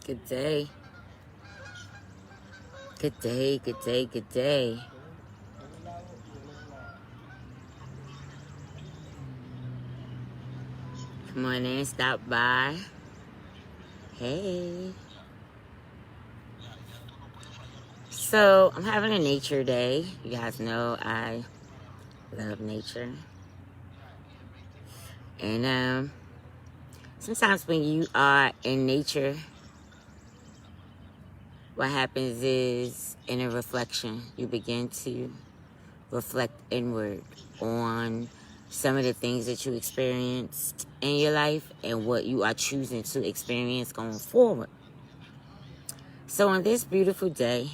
Good day. Good day, good day, good day. Come on in, stop by. Hey. So, I'm having a nature day. You guys know I love nature. And sometimes when you are in nature, what happens is, in a reflection, you begin to reflect inward on some of the things that you experienced in your life and what you are choosing to experience going forward. So on this beautiful day,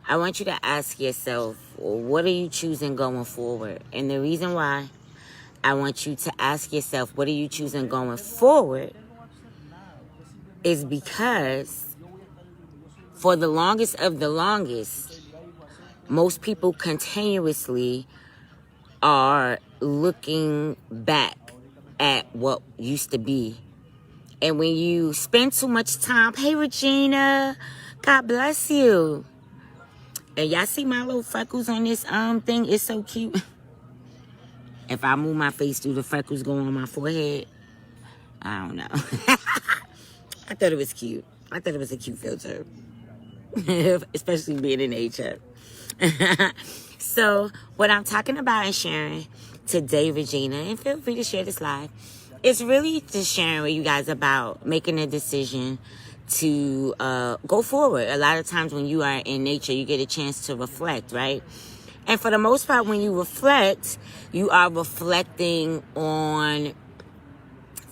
I want you to ask yourself, what are you choosing going forward? And the reason why I want you to ask yourself, what are you choosing going forward, is because for the longest of the longest, most people continuously are looking back at what used to be. And when you spend too much time, hey Regina, God bless you. And y'all see my little freckles on this thing? It's so cute. If I move my face, do the freckles go on my forehead? I don't know. I thought it was cute. I thought it was a cute filter. Especially being in nature. So, what I'm talking about and sharing today, Regina, and feel free to share this live, it's really just sharing with you guys about making a decision to go forward. A lot of times when you are in nature, you get a chance to reflect, right? And for the most part, when you reflect, you are reflecting on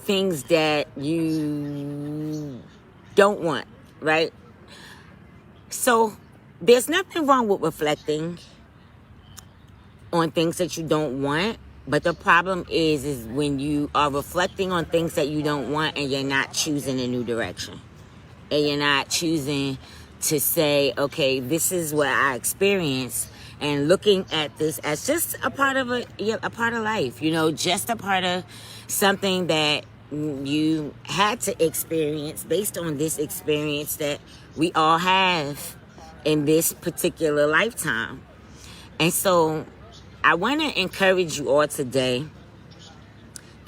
things that you don't want, right? So there's nothing wrong with reflecting on things that you don't want. But the problem is when you are reflecting on things that you don't want and you're not choosing a new direction. And you're not choosing to say, okay, this is what I experienced, and looking at this as just a part of a part of life, just a part of something that you had to experience based on this experience that we all have in this particular lifetime. And so I want to encourage you all today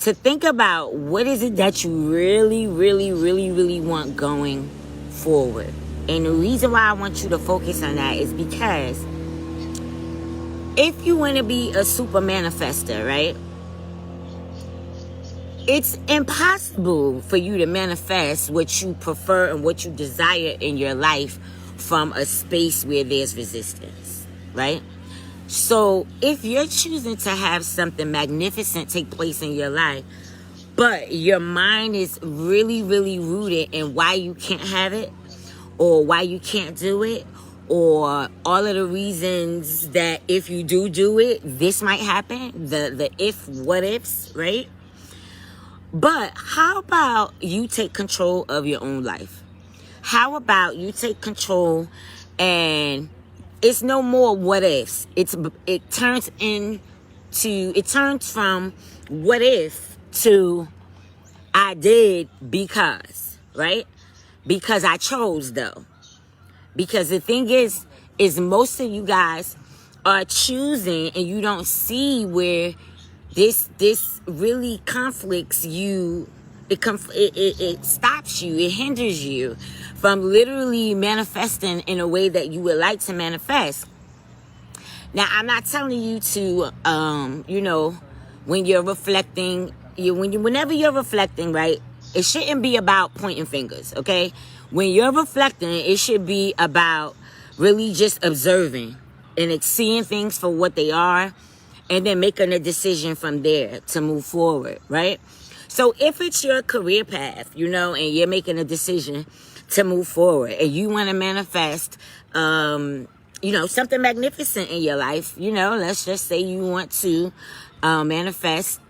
to think about what is it that you really, really, really, really want going forward. And the reason why I want you to focus on that is because if you want to be a super manifester, right? It's impossible for you to manifest what you prefer and what you desire in your life from a space where there's resistance, right? So if you're choosing to have something magnificent take place in your life, but your mind is really, really rooted in why you can't have it, or why you can't do it, or all of the reasons that if you do it, this might happen, the what ifs, right? But how about you take control of your own life? How about you take control, and it's no more what ifs. It turns from what if to I did because, right? Because I chose, though. Because the thing is most of you guys are choosing, and you don't see where this really conflicts you. It stops you. It hinders you from literally manifesting in a way that you would like to manifest. Now, I'm not telling you to, when you're reflecting, whenever you're reflecting, right, it shouldn't be about pointing fingers, okay? When you're reflecting, it should be about really just observing and seeing things for what they are, and then making a decision from there to move forward, right? So if it's your career path, and you're making a decision to move forward, and you want to manifest, something magnificent in your life, let's just say you want to manifest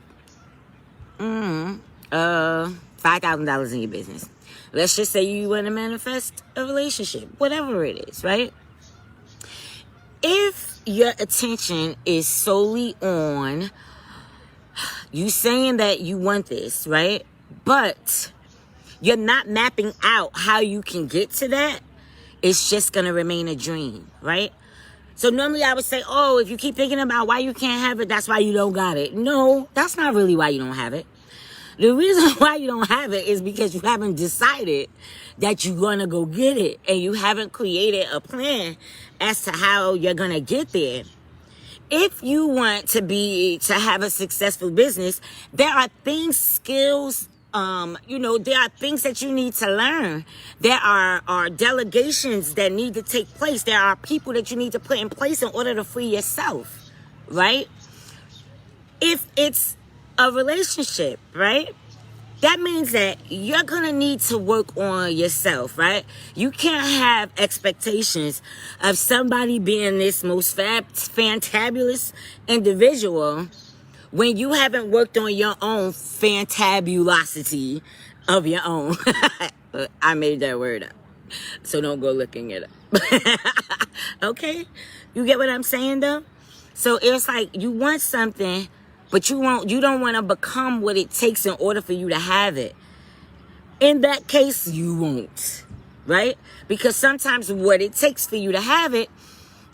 $5,000 in your business. Let's just say you want to manifest a relationship, whatever it is, right? If your attention is solely on you saying that you want this, right? But you're not mapping out how you can get to that, it's just going to remain a dream, right? So normally I would say, oh, if you keep thinking about why you can't have it, that's why you don't got it. No, that's not really why you don't have it. The reason why you don't have it is because you haven't decided that you're going to go get it, and you haven't created a plan as to how you're going to get there. If you want to have a successful business, there are things, skills, there are things that you need to learn. There are delegations that need to take place. There are people that you need to put in place in order to free yourself, right? If it's a relationship, right? That means that you're going to need to work on yourself, right? You can't have expectations of somebody being this most fantabulous individual when you haven't worked on your own fantabulosity of your own. I made that word up, so don't go looking it up. Okay? You get what I'm saying, though? So it's like you want something, but you don't want to become what it takes in order for you to have it. In that case, you won't, right? Because sometimes what it takes for you to have it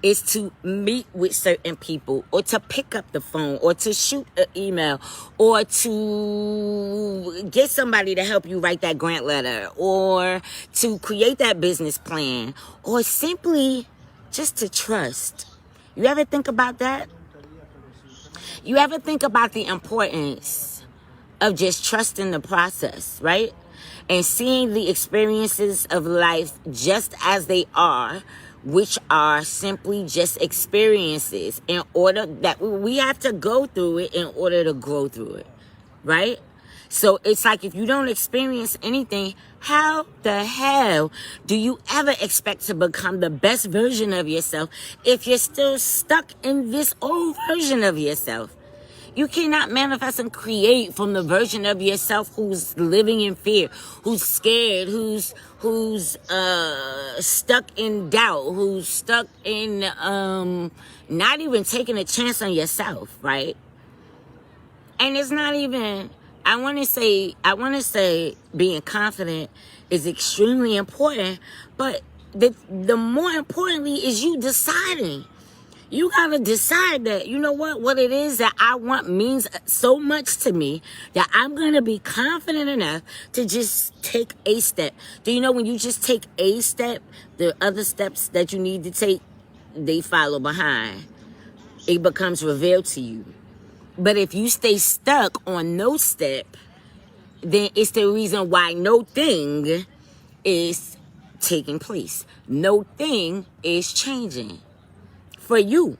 is to meet with certain people, or to pick up the phone, or to shoot an email, or to get somebody to help you write that grant letter, or to create that business plan, or simply just to trust. You ever think about that? You ever think about the importance of just trusting the process, right? And seeing the experiences of life just as they are, which are simply just experiences, in order that we have to go through it in order to grow through it, right? So it's like, if you don't experience anything, how the hell do you ever expect to become the best version of yourself if you're still stuck in this old version of yourself? You cannot manifest and create from the version of yourself who's living in fear, who's scared, who's stuck in doubt, who's stuck in not even taking a chance on yourself, right? And it's not even, I want to say being confident is extremely important, but the more importantly is you deciding. You gotta decide that, you know what it is that I want means so much to me that I'm gonna be confident enough to just take a step. Do you know when you just take a step, the other steps that you need to take, they follow behind. It becomes revealed to you. But if you stay stuck on no step, then it's the reason why no thing is taking place. No thing is changing. For you,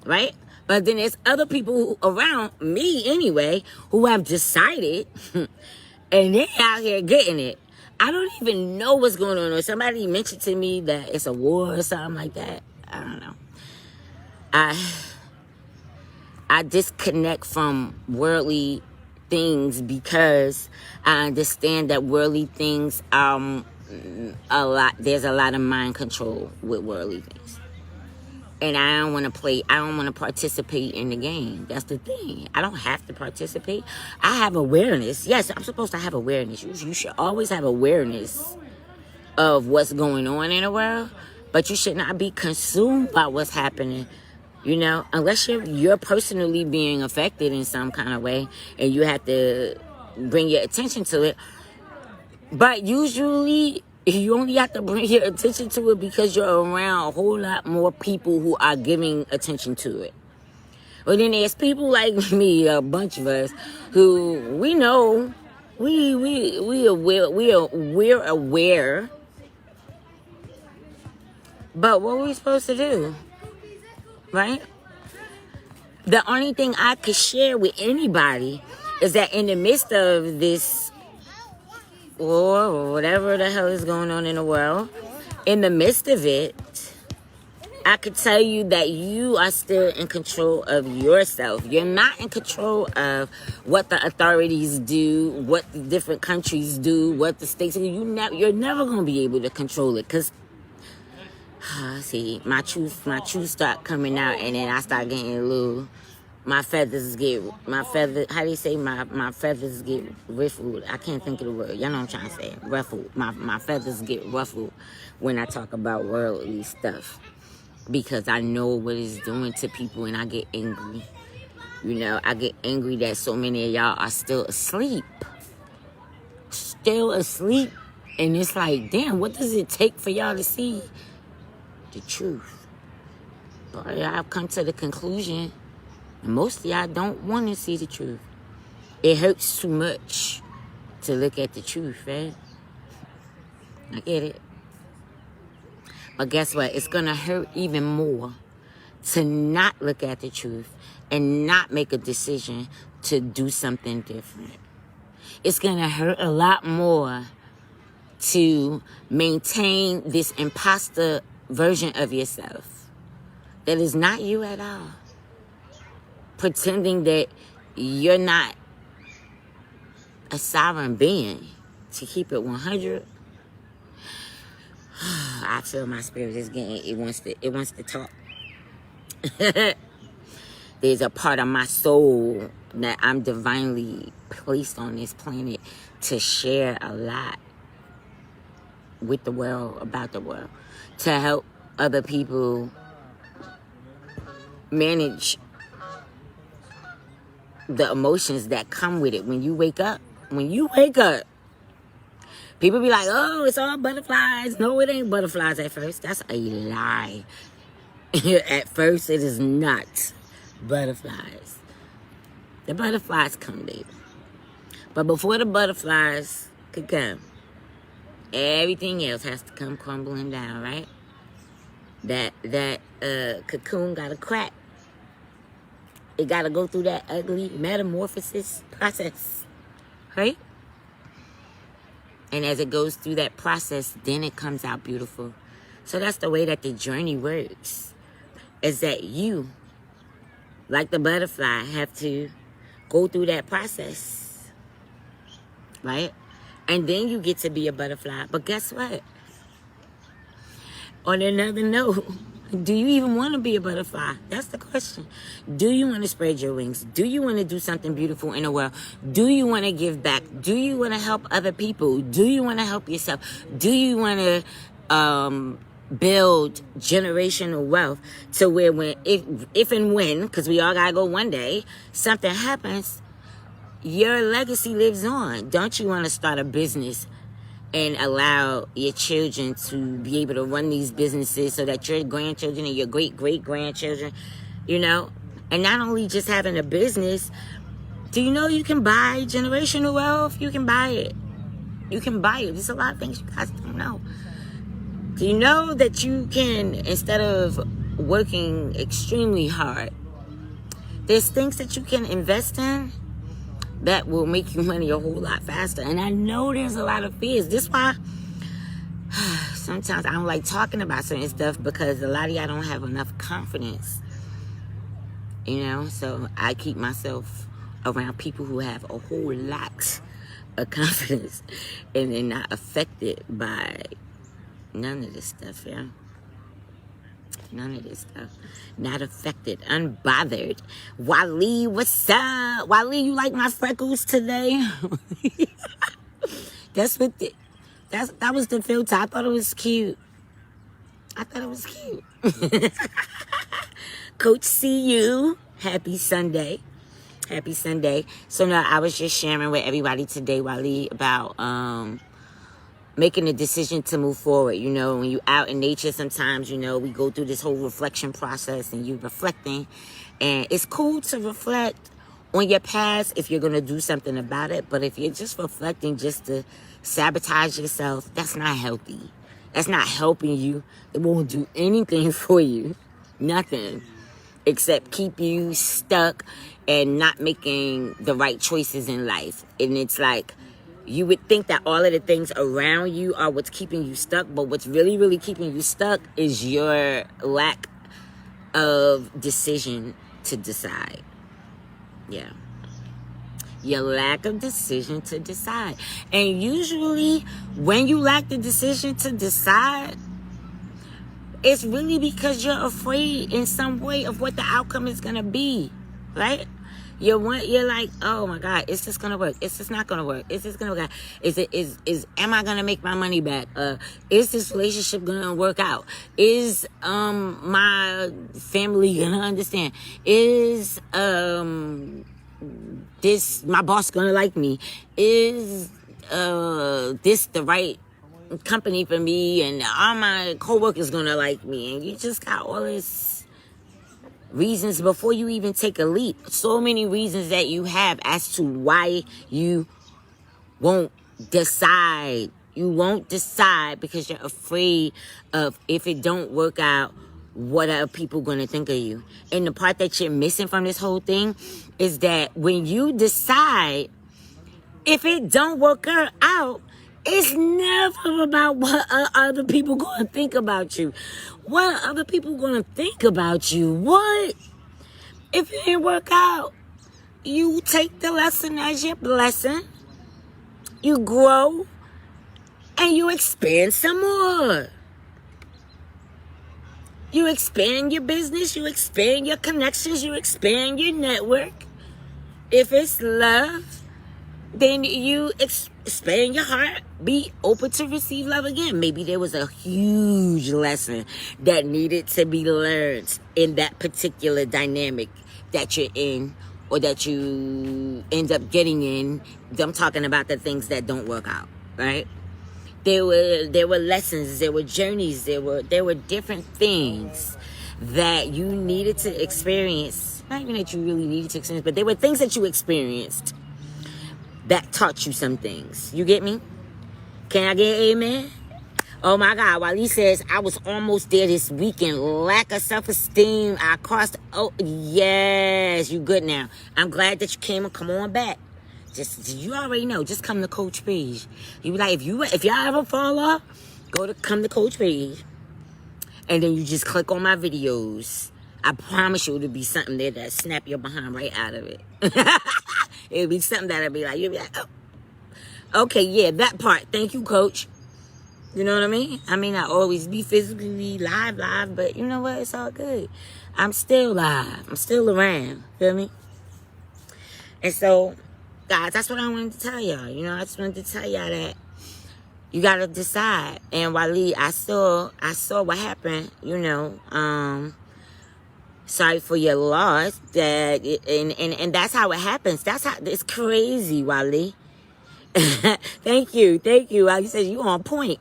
right? But then there's other people around me anyway who have decided and they're out here getting it. I don't even know what's going on. Or somebody mentioned to me that it's a war or something like that. I don't know. I disconnect from worldly things because I understand that worldly things there's a lot of mind control with worldly things. And I don't want to participate in the game. That's the thing. I don't have to participate. I have awareness. Yes, I'm supposed to have awareness. You should always have awareness of what's going on in the world. But you should not be consumed by what's happening. You know, unless you're personally being affected in some kind of way. And you have to bring your attention to it. But usually, you only have to bring your attention to it because you're around a whole lot more people who are giving attention to it. But then there's people like me, a bunch of us, who we know, we're aware. But what are we supposed to do? Right? The only thing I could share with anybody is that in the midst of this war or whatever the hell is going on in the world, in the midst of it, I could tell you that you are still in control of yourself. You're not in control of what the authorities do, what the different countries do, what the states do. You're never going to be able to control it because, see, my truth start coming out, and then I start getting a little my feathers get, how do you say, my feathers get ruffled? I can't think of the word. Y'all know what I'm trying to say. Ruffled. My feathers get ruffled when I talk about worldly stuff. Because I know what it's doing to people and I get angry. You know, I get angry that so many of y'all are still asleep. Still asleep. And it's like, damn, what does it take for y'all to see the truth? But I've come to the conclusion, most of y'all don't want to see the truth. It hurts too much to look at the truth, right? I get it. But guess what? It's going to hurt even more to not look at the truth and not make a decision to do something different. It's going to hurt a lot more to maintain this imposter version of yourself that is not you at all. Pretending that you're not a sovereign being. To keep it 100, I feel my spirit is getting, it wants to talk. There's a part of my soul that I'm divinely placed on this planet to share a lot with the world, about the world, to help other people manage the emotions that come with it. When you wake up, people be like, oh, it's all butterflies. No, it ain't butterflies at first. That's a lie. At first, it is not butterflies. The butterflies come later. But before the butterflies could come, everything else has to come crumbling down, right? That cocoon got to crack. It got to go through that ugly metamorphosis process, right? And as it goes through that process, then it comes out beautiful. So that's the way that the journey works. Is that you, like the butterfly, have to go through that process, right? And then you get to be a butterfly. But guess what? On another note, do you even want to be a butterfly? That's the question. Do you want to spread your wings? Do you want to do something beautiful in the world? Do you want to give back? Do you want to help other people? Do you want to help yourself? Do you want to build generational wealth to where when, if and when, because we all got to go one day, something happens, your legacy lives on. Don't you want to start a business and allow your children to be able to run these businesses so that your grandchildren and your great-great-grandchildren, you know, and not only just having a business, do you know you can buy generational wealth? You can buy it. You can buy it. There's a lot of things you guys don't know. Do you know that you can, instead of working extremely hard, there's things that you can invest in that will make you money a whole lot faster. And I know there's a lot of fears. This is why sometimes I don't like talking about certain stuff, because a lot of y'all don't have enough confidence. You know, so I keep myself around people who have a whole lot of confidence and they're not affected by none of this stuff, yeah. None of this stuff. Not affected. Unbothered. Wally, what's up? Wally, you like my freckles today? That was the filter. I thought it was cute. Coach, see you. Happy Sunday. So now I was just sharing with everybody today, Wally, about making a decision to move forward. You know, when you out in nature, sometimes, you know, we go through this whole reflection process and you're reflecting. And it's cool to reflect on your past if you're going to do something about it. But if you're just reflecting just to sabotage yourself, that's not healthy. That's not helping you. It won't do anything for you. Nothing. Except keep you stuck and not making the right choices in life. And it's like, you would think that all of the things around you are what's keeping you stuck, but what's really, really keeping you stuck is your lack of decision to decide. Yeah. Your lack of decision to decide. And usually, when you lack the decision to decide, it's really because you're afraid in some way of what the outcome is going to be. right? You're like, oh my God, is this gonna work? Is this not gonna work? Is this gonna work out? Am I gonna make my money back? Is this relationship gonna work out? Is my family gonna understand? Is this my boss gonna like me? Is this the right company for me? And all my coworkers gonna like me? And you just got all this reasons before you even take a leap. So many reasons that you have as to why you won't decide. You won't decide because you're afraid of, if it don't work out, what are people going to think of you? And the part that you're missing from this whole thing is that when you decide, if it don't work out, it's never about what other people going to think about you. What are other people going to think about you? What? If it didn't work out, you take the lesson as your blessing. You grow and you expand some more. You expand your business. You expand your connections. You expand your network. If it's love, then you expand your heart. Be open to receive love again. Maybe there was a huge lesson that needed to be learned in that particular dynamic that you're in, or that you end up getting in. I'm talking about the things that don't work out, right? There were lessons, there were journeys, there were different things that you needed to experience. Not even that you really needed to experience, but there were things that you experienced that taught you some things. You get me? Can I get an amen? Oh my God, Wally says, I was almost there this weekend. Lack of self-esteem. I crossed. Oh, yes, you good now. I'm glad that you came and come on back. Just, you already know, just come to Coach Page. You be like, if y'all ever fall off, come to Coach Page. And then you just click on my videos. I promise you it'll be something there that snap your behind right out of it. It'll be something that'll be like, you'll be like, oh. Okay, yeah, that part. Thank you, Coach. You know what I mean? I may not always be physically live, but you know what? It's all good. I'm still live. I'm still around. Feel me? And so, guys, that's what I wanted to tell y'all. You know, I just wanted to tell y'all that you gotta decide. And Wally, I saw what happened. You know, sorry for your loss. And that's how it happens. That's how it's crazy, Wally. Thank you. Wally says you on point.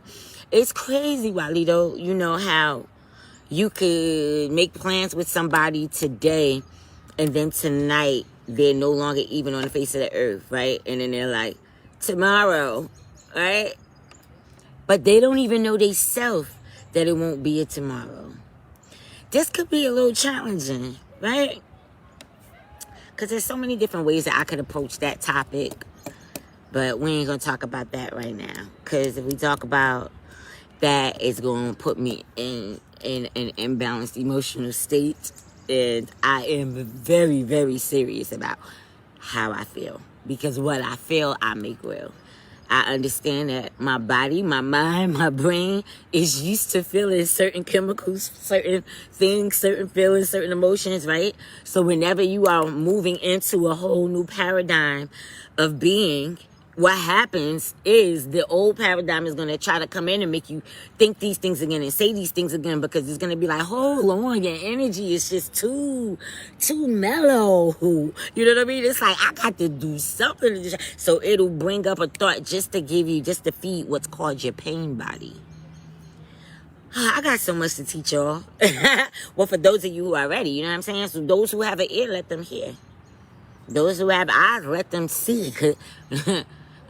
It's crazy, Wally, though. You know how you could make plans with somebody today, and then tonight they're no longer even on the face of the earth, right? And then they're like, tomorrow, right? But they don't even know they self that it won't be a tomorrow. This could be a little challenging, right? Because there's so many different ways that I could approach that topic. But we ain't going to talk about that right now. Because if we talk about that, it's going to put me in an imbalanced emotional state. And I am very, very serious about how I feel. Because what I feel, I make real. I understand that my body, my mind, my brain is used to feeling certain chemicals, certain things, certain feelings, certain emotions, right? So whenever you are moving into a whole new paradigm of being, what happens is the old paradigm is going to try to come in and make you think these things again and say these things again, because it's going to be like, hold on, your energy is just too mellow. You know what I mean? It's like, I got to do something. So it'll bring up a thought just to feed what's called your pain body. I got so much to teach y'all. Well, for those of you who are ready, you know what I'm saying? So those who have an ear, let them hear. Those who have eyes, let them see.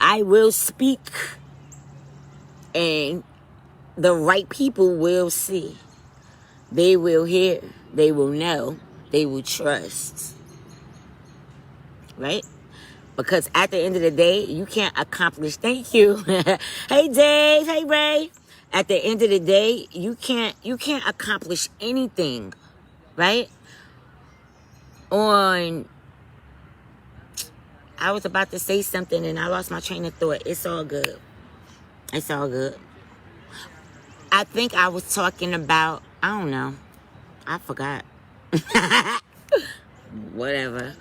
I will speak, and the right people will see. They will hear. They will know. They will trust. Right? Because at the end of the day, you can't accomplish. Thank you. Hey, Dave. Hey, Ray. At the end of the day, you can't accomplish anything, right? I was about to say something and I lost my train of thought. It's all good. It's all good. I think I was talking about, I don't know. I forgot. whatever.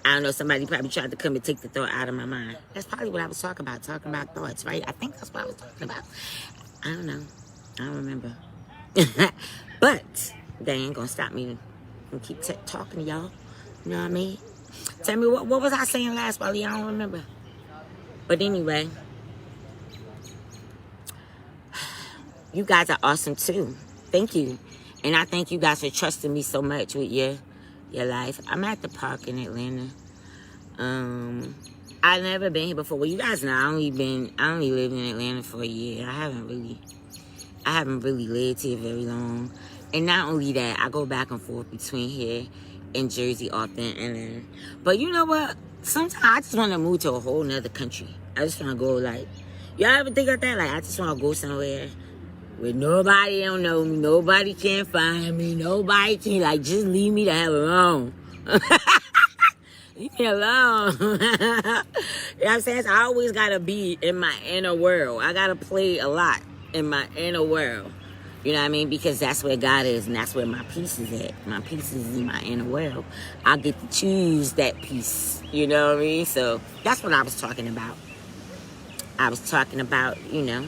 I don't know, somebody probably tried to come and take the thought out of my mind. That's probably what I was talking about thoughts, right? I think that's what I was talking about. I don't know. I don't remember. But they ain't gonna stop me from keep talking to y'all. You know what I mean? Tell me, what was I saying last, Wally? I don't remember. But anyway, you guys are awesome too. Thank you. And I thank you guys for trusting me so much with your life. I'm at the park in Atlanta. I've never been here before. Well, you guys know I only lived in Atlanta for a year. I haven't really lived here very long. And not only that, I go back and forth between here and Jersey often. And but you know what? Sometimes I just want to move to a whole nother country. I just want to go, like, y'all ever think of that? Like, I just want to go somewhere where nobody don't know me, nobody can find me, nobody can, like, just leave me the hell alone. Leave me alone. You know what I'm saying? So I always got to be in my inner world. I got to play a lot in my inner world. You know what I mean? Because that's where God is, and that's where my peace is at. My peace is in my inner world. I get to choose that peace. You know what I mean? So that's what I was talking about. I was talking about, you know,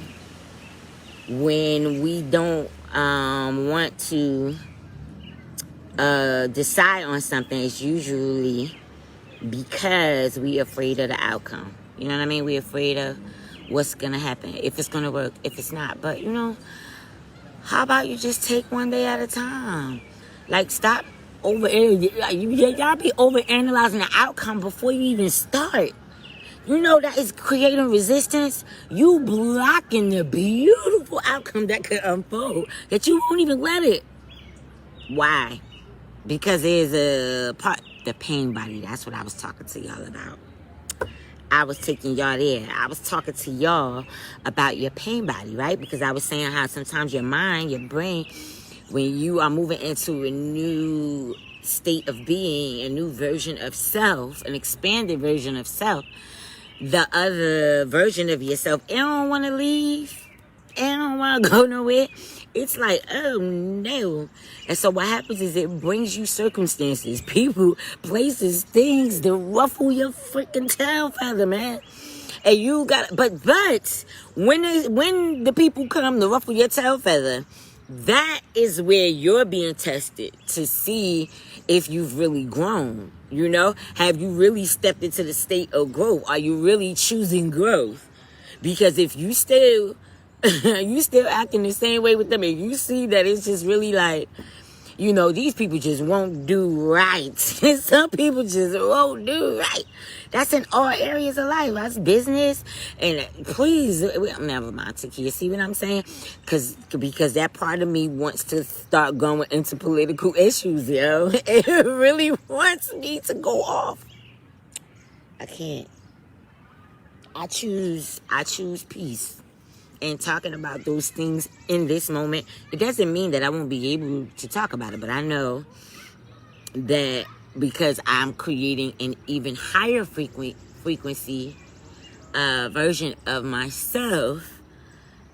when we don't want to decide on something, it's usually because we're afraid of the outcome. You know what I mean? We're afraid of what's going to happen, if it's going to work, if it's not. But, you know, how about you just take one day at a time? Like, stop y'all be overanalyzing the outcome before you even start. You know that is creating resistance. You blocking the beautiful outcome that could unfold, that you won't even let it. Why? Because there's a part, the pain body. That's what I was talking to y'all about. I was taking y'all there. I was talking to y'all about your pain body, right? Because I was saying how sometimes your mind, your brain, when you are moving into a new state of being, a new version of self, an expanded version of self, the other version of yourself, it don't want to leave. It don't want to go nowhere. It's like, oh no. And so what happens is it brings you circumstances, people, places, things that ruffle your freaking tail feather, man. And you got, but when the people come to ruffle your tail feather, that is where you're being tested to see if you've really grown. You know, have you really stepped into the state of growth? Are you really choosing growth? Because if you still acting the same way with them, and you see that it's just really like, you know, these people just won't do right. Some people just won't do right. That's in all areas of life. That's business. And please, never mind, Takiyah. See what I'm saying? Because that part of me wants to start going into political issues, yo. It really wants me to go off. I can't. I choose peace. And talking about those things in this moment, it doesn't mean that I won't be able to talk about it. But I know that because I'm creating an even higher frequency version of myself,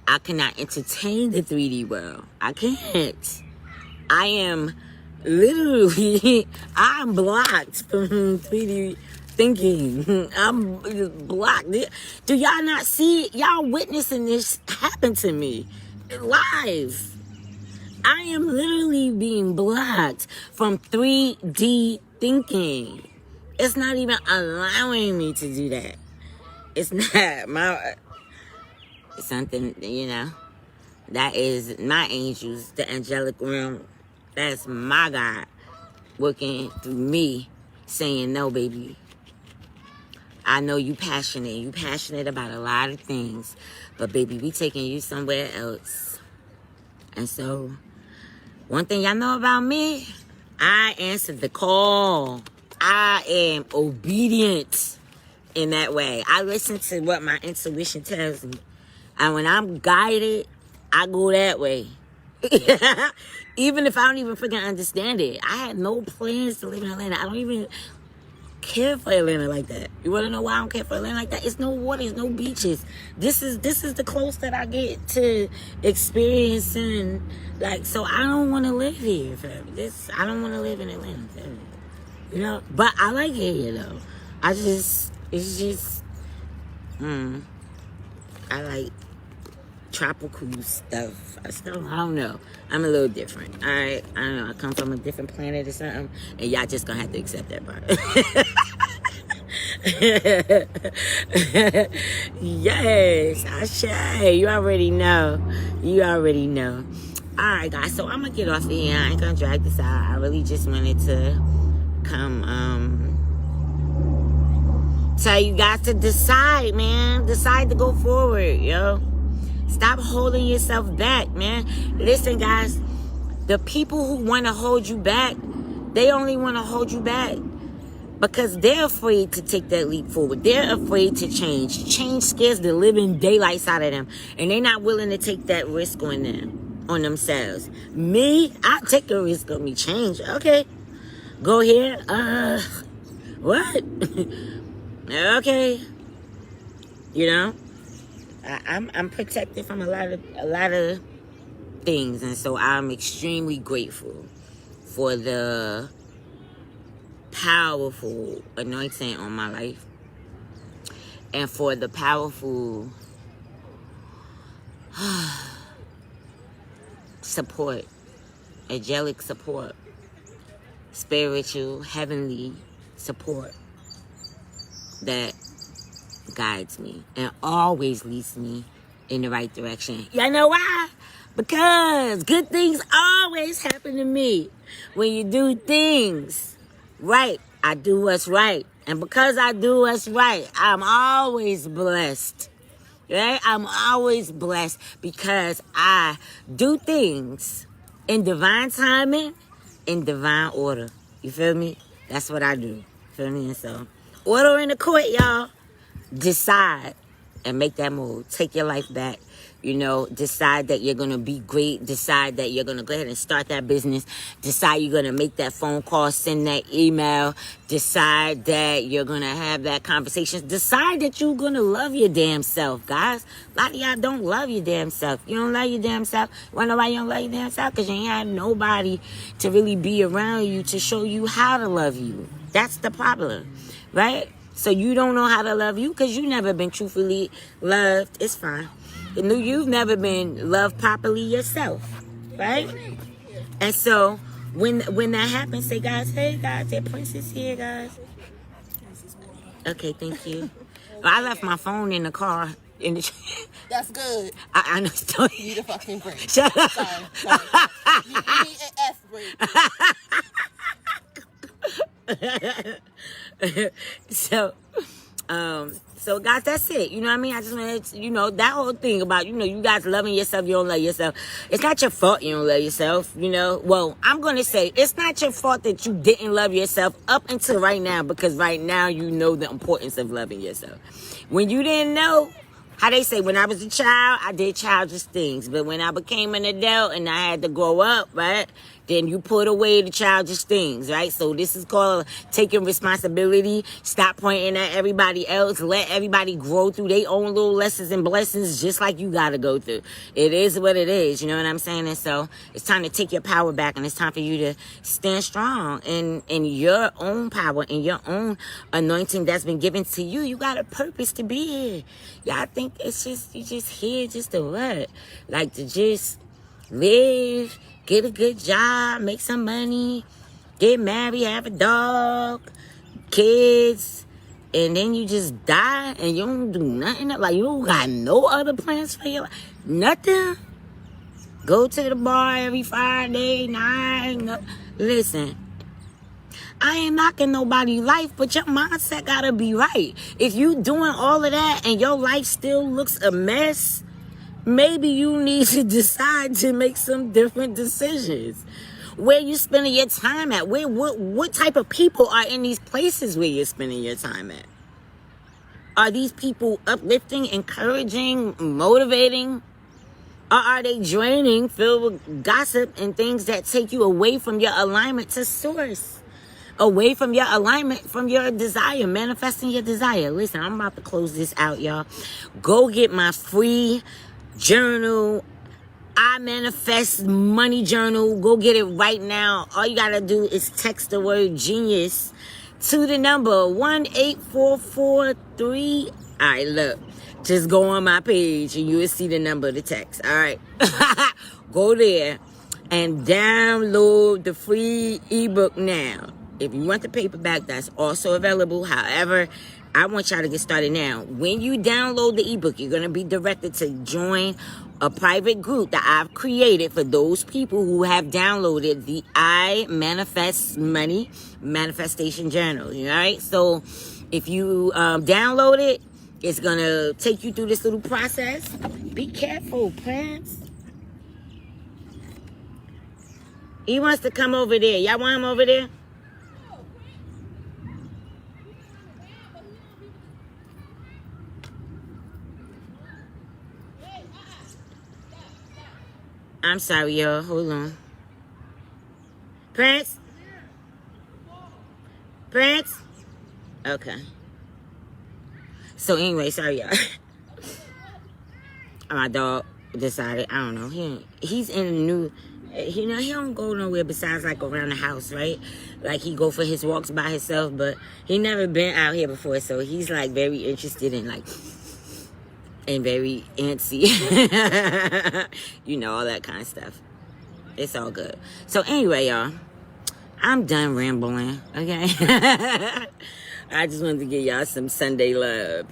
I cannot entertain the 3D world. I can't. I am literally, I'm blocked from 3D thinking. I'm blocked. Do y'all not see it? Y'all witnessing this happen to me live. I am literally being blocked from 3D thinking. It's not even allowing me to do that. It's not it's something, you know, that is my angels, the angelic realm. That's my God working through me, saying, no, baby. I know you passionate. You passionate about a lot of things. But, baby, we taking you somewhere else. And so, one thing y'all know about me, I answer the call. I am obedient in that way. I listen to what my intuition tells me. And when I'm guided, I go that way. Even if I don't even freaking understand it. I had no plans to live in Atlanta. I don't even care for Atlanta like that. You want to know why I don't care for Atlanta like that? It's no water, it's no beaches. This is the close that I get to experiencing, like, so I don't want to live here forever. I don't want to live in Atlanta forever. You know? But I like it here, though. It's just, I like tropical stuff. I don't know. I'm a little different. I don't know. I come from a different planet or something, and y'all just gonna have to accept that part. Yes, Ashe. You already know. Alright, guys, so I'm gonna get off of here. I ain't gonna drag this out. I really just wanted to come tell you guys to decide, man. Decide to go forward, yo. Stop holding yourself back, man. Listen, guys, the people who want to hold you back, they only want to hold you back because they're afraid to take that leap forward. They're afraid to change. Change scares the living daylights out of them, and they're not willing to take that risk on them, on themselves. Me, I take a risk on me. Change, okay. Go here, what? Okay, you know, I'm protected from a lot of things, and so I'm extremely grateful for the powerful anointing on my life, and for the powerful support, angelic support, spiritual, heavenly support that guides me and always leads me in the right direction. Y'all know why? Because good things always happen to me when you do things right. I do what's right, and because I do what's right, I'm always blessed. Right? I'm always blessed because I do things in divine timing, in divine order. You feel me? That's what I do. Feel me? And so, order in the court, y'all. Decide and make that move. Take your life back. You know, decide that you're going to be great. Decide that you're going to go ahead and start that business. Decide you're going to make that phone call, send that email. Decide that you're going to have that conversation. Decide that you're going to love your damn self, guys. A lot of y'all don't love your damn self. You don't love your damn self. You want to know why you don't love your damn self? Because you ain't had nobody to really be around you to show you how to love you. That's the problem, right? So you don't know how to love you because you never been truthfully loved. It's fine. You've never been loved properly yourself, right? And so when that happens, say, guys, hey, guys, that Princess here, guys. Okay, thank you. I left my phone in the car. That's good. I understand. You need a fucking break. Shut up. Sorry. You need an F break. So guys, that's it. You know what I mean? I just wanted to, that whole thing about, you guys loving yourself, you don't love yourself. It's not your fault you don't love yourself, Well, I'm going to say it's not your fault that you didn't love yourself up until right now, because right now you know the importance of loving yourself. When you didn't know, how they say, when I was a child, I did childish things. But when I became an adult and I had to grow up, right, then you put away the childish things, right? So this is called taking responsibility. Stop pointing at everybody else. Let everybody grow through their own little lessons and blessings just like you got to go through. It is what it is, you know what I'm saying? And so it's time to take your power back, and it's time for you to stand strong in your own power, in your own anointing that's been given to you. You got a purpose to be here. Y'all think it's just, you just here just to what? Like to just live, get a good job, make some money, get married, have a dog, kids, and then you just die and you don't do nothing. Like you don't got no other plans for your life. Nothing. Go to the bar every Friday night. No. Listen, I ain't knocking nobody's life, but your mindset gotta be right. If you doing all of that and your life still looks a mess, maybe you need to decide to make some different decisions. Where you spending your time at? What type of people are in these places where you're spending your time at? Are these people uplifting, encouraging, motivating? Or are they draining, filled with gossip and things that take you away from your alignment to source? Away from your alignment, from your desire, manifesting your desire. Listen, I'm about to close this out, y'all. Go get my free journal iManifest money journal. Go get it right now. All you gotta do is text the word genius to the number 18443. All right, look. Just go on my page and you will see the number of the text. All right. Go there and download the free ebook now. If you want the paperback, that's also available. However, I want y'all to get started now. When you download the ebook, you're going to be directed to join a private group that I've created for those people who have downloaded the iManifest Money Manifestation Journal. All right? So if you download it, it's going to take you through this little process. Be careful, Prince. He wants to come over there. Y'all want him over there? I'm sorry, y'all. Hold on. Prince? Prince? Okay. So anyway, sorry, y'all. My dog decided, I don't know, he's in a new, he don't go nowhere besides like around the house, right? Like he go for his walks by himself, but he never been out here before, so he's like very interested in like, and very antsy. All that kind of stuff. It's all good. So anyway, y'all, I'm done rambling, okay? I just wanted to give y'all some Sunday love,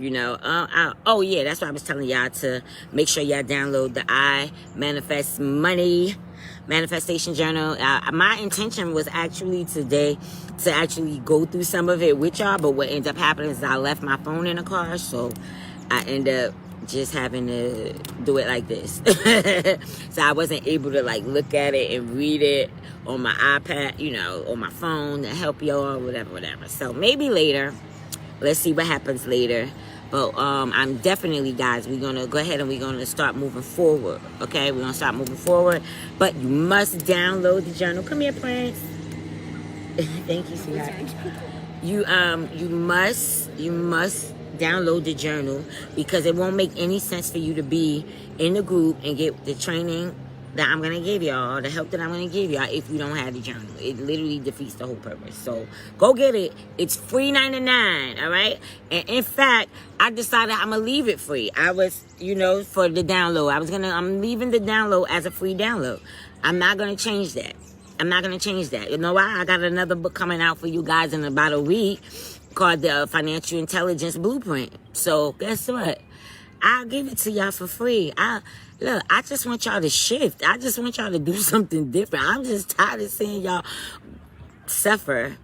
oh, yeah, that's why I was telling y'all to make sure y'all download the iManifest Money Manifestation Journal. My intention was actually today to actually go through some of it with y'all, but what ended up happening is I left my phone in the car, so I ended up just having to do it like this. So I wasn't able to like look at it and read it on my iPad, on my phone to help y'all, whatever. So maybe later. Let's see what happens later. But I'm definitely, guys, we're going to go ahead and we're going to start moving forward. Okay? We're going to start moving forward. But you must download the journal. Come here, Prince. Thank you, sweetheart. You must download the journal, because it won't make any sense for you to be in the group and get the training that I'm going to give y'all, the help that I'm going to give y'all, if you don't have the journal. It literally defeats the whole purpose. So go get it. It's free $99, all right? And in fact, I decided I'm going to leave it free. I was, for the download. I'm leaving the download as a free download. I'm not going to change that. You know why? I got another book coming out for you guys in about a week called the Financial Intelligence Blueprint. So guess what? I'll give it to y'all for free. I just want y'all to shift. I just want y'all to do something different. I'm just tired of seeing y'all suffer.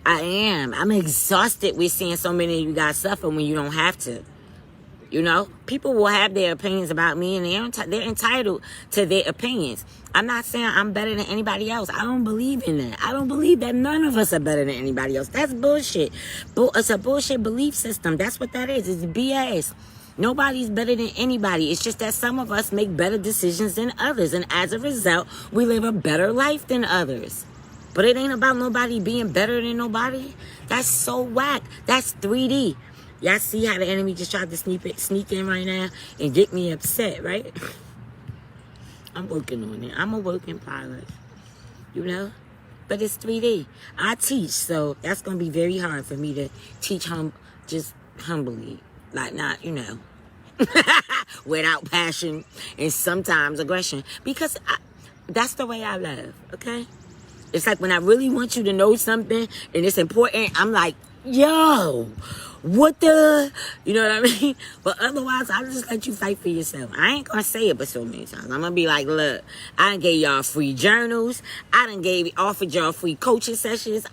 I am. I'm exhausted with seeing so many of you guys suffer when you don't have to. People will have their opinions about me, and they're entitled to their opinions. I'm not saying I'm better than anybody else. I don't believe in that. I don't believe that none of us are better than anybody else. That's bullshit. It's a bullshit belief system. That's what that is. It's BS. Nobody's better than anybody. It's just that some of us make better decisions than others, and as a result, we live a better life than others. But it ain't about nobody being better than nobody. That's so whack. That's 3D. Y'all see how the enemy just tried to sneak in right now and get me upset, right? I'm working on it. I'm a working pilot, But it's 3D. I teach, so that's going to be very hard for me to teach just humbly. Like, not, without passion and sometimes aggression. Because that's the way I love, okay? It's like when I really want you to know something and it's important, I'm like, yo, what the, you know what I mean? But otherwise, I'll just let you fight for yourself. I ain't gonna say it but so many times. I'm gonna be like, look, I done gave y'all free journals. I done offered y'all free coaching sessions.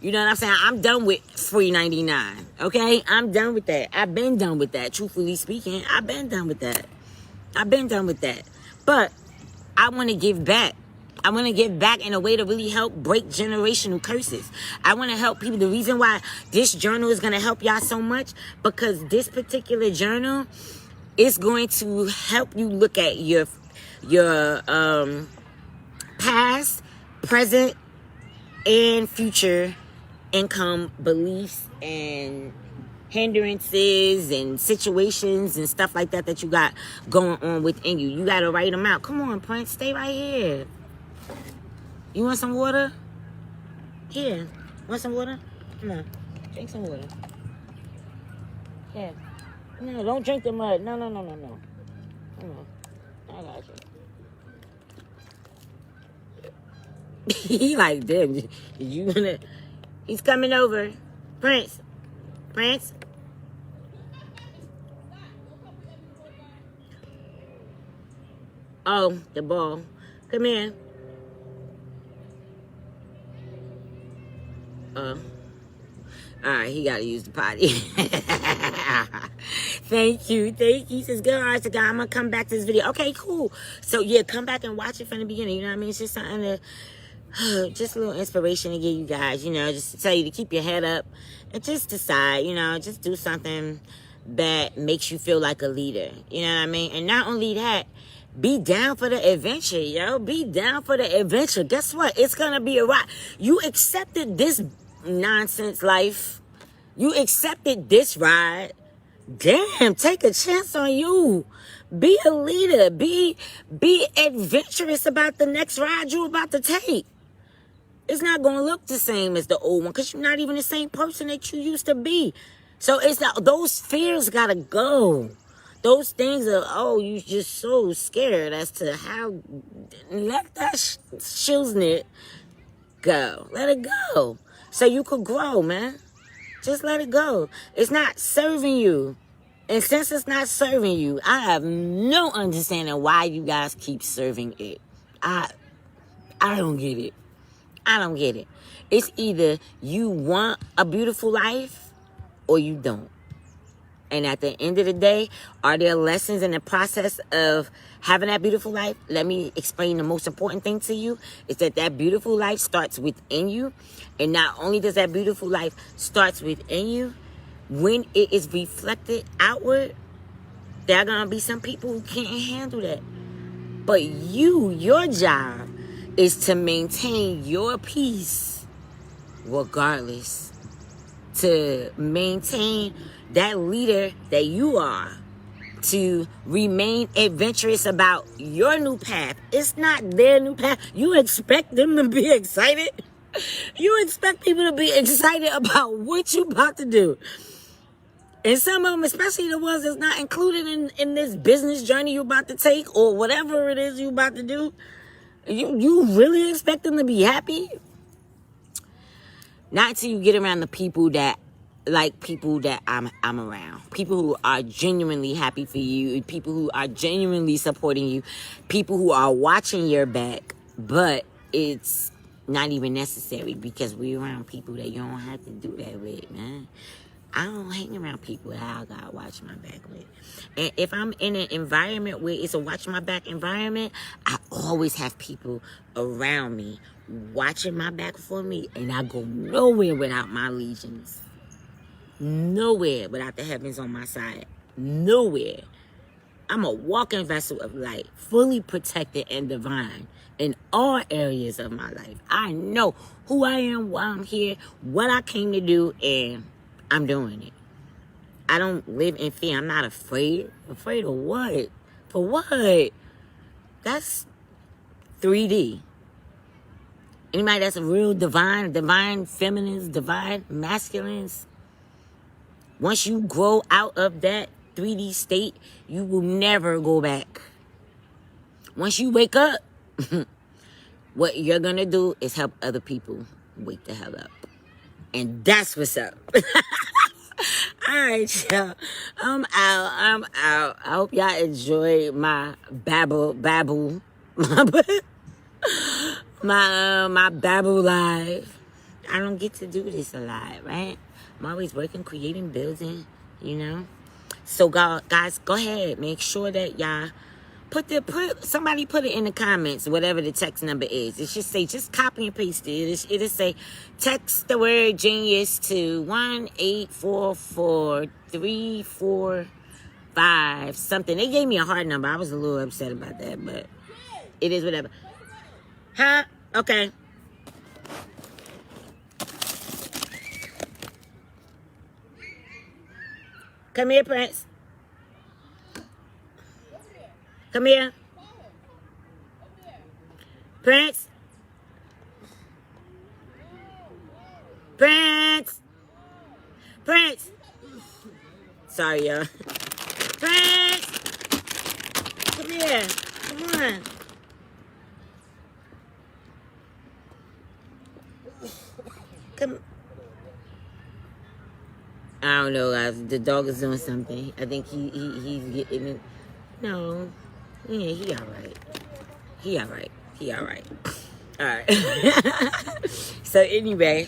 You know what I'm saying? I'm done with free 99, okay? I'm done with that. I've been done with that. Truthfully speaking, I've been done with that. But I want to give back. I want to give back in a way to really help break generational curses. I want to help people. The reason why this journal is going to help y'all so much, because this particular journal is going to help you look at your past, present, and future income beliefs and hindrances and situations and stuff like that you got going on within you. You got to write them out. Come on, Prince. Stay right here. You want some water? Here. Want some water? Come on. Drink some water. Yeah. No, don't drink the mud. No. Come on. I got you. He like, damn, you gonna... He's coming over. Prince. Oh, the ball. Come here. Alright, he gotta use the potty. Thank you. He says, good, alright, so God, I'm gonna come back to this video. Okay, cool. So yeah, come back and watch it from the beginning. You know what I mean? It's just something to, just a little inspiration to give you guys, you know, just to tell you to keep your head up and just decide, you know, just do something that makes you feel like a leader. You know what I mean? And not only that, be down for the adventure, yo. Be down for the adventure. Guess what? It's gonna be a ride. You accepted this nonsense life. You accepted this ride. Damn, take a chance on you. Be a leader. Be adventurous about the next ride you're about to take. It's not gonna look the same as the old one because you're not even the same person that you used to be. So it's not, those fears gotta go. Those things are, oh, you just so scared as to how, let that shiznit go. Let it go. So you could grow, man. Just let it go. It's not serving you. And since it's not serving you, I have no understanding why you guys keep serving it. I don't get it. I don't get it. It's either you want a beautiful life or you don't. And at the end of the day, are there lessons in the process of having that beautiful life? Let me explain the most important thing to you. Is that beautiful life starts within you. And not only does that beautiful life starts within you, when it is reflected outward, there are going to be some people who can't handle that. But your job is to maintain your peace regardless. To maintain that leader that you are, to remain adventurous about your new path. It's not their new path. You expect them to be excited? You expect people to be excited about what you about to do. And some of them, especially the ones that's not included in this business journey you're about to take or whatever it is you're about to do, you really expect them to be happy? Not until you get around the people that I'm around. People who are genuinely happy for you. People who are genuinely supporting you. People who are watching your back. But it's not even necessary because we're around people that you don't have to do that with, man. I don't hang around people that I gotta watch my back with. And if I'm in an environment where it's a watch my back environment, I always have people around me watching my back for me, and I go nowhere without my legions. Nowhere without the heavens on my side. Nowhere. I'm a walking vessel of light, fully protected and divine in all areas of my life. I know who I am, why I'm here, what I came to do, and I'm doing it. I don't live in fear. I'm not afraid. Afraid of what? For what? That's 3D. Anybody that's a real divine feminines, divine masculines, once you grow out of that 3D state, you will never go back. Once you wake up, what you're going to do is help other people wake the hell up. And that's what's up. All right, y'all. I'm out. I hope y'all enjoy my babble. my babble live. I don't get to do this a lot, right? I'm always working, creating, building, you know. So guys, go ahead. Make sure that y'all somebody put it in the comments, whatever the text number is. It should say, just copy and paste it. It'll say, text the word genius to 1-844-345 something. They gave me a hard number. I was a little upset about that, but it is whatever. Huh? Okay. Come here, Prince. Come here. Prince. Prince. Prince. Sorry, y'all. Prince. Come here. Come on. Come. I don't know, guys. The dog is doing something. I think he's getting it. No. Yeah, he all right. He all right. He all right. All right. So anyway,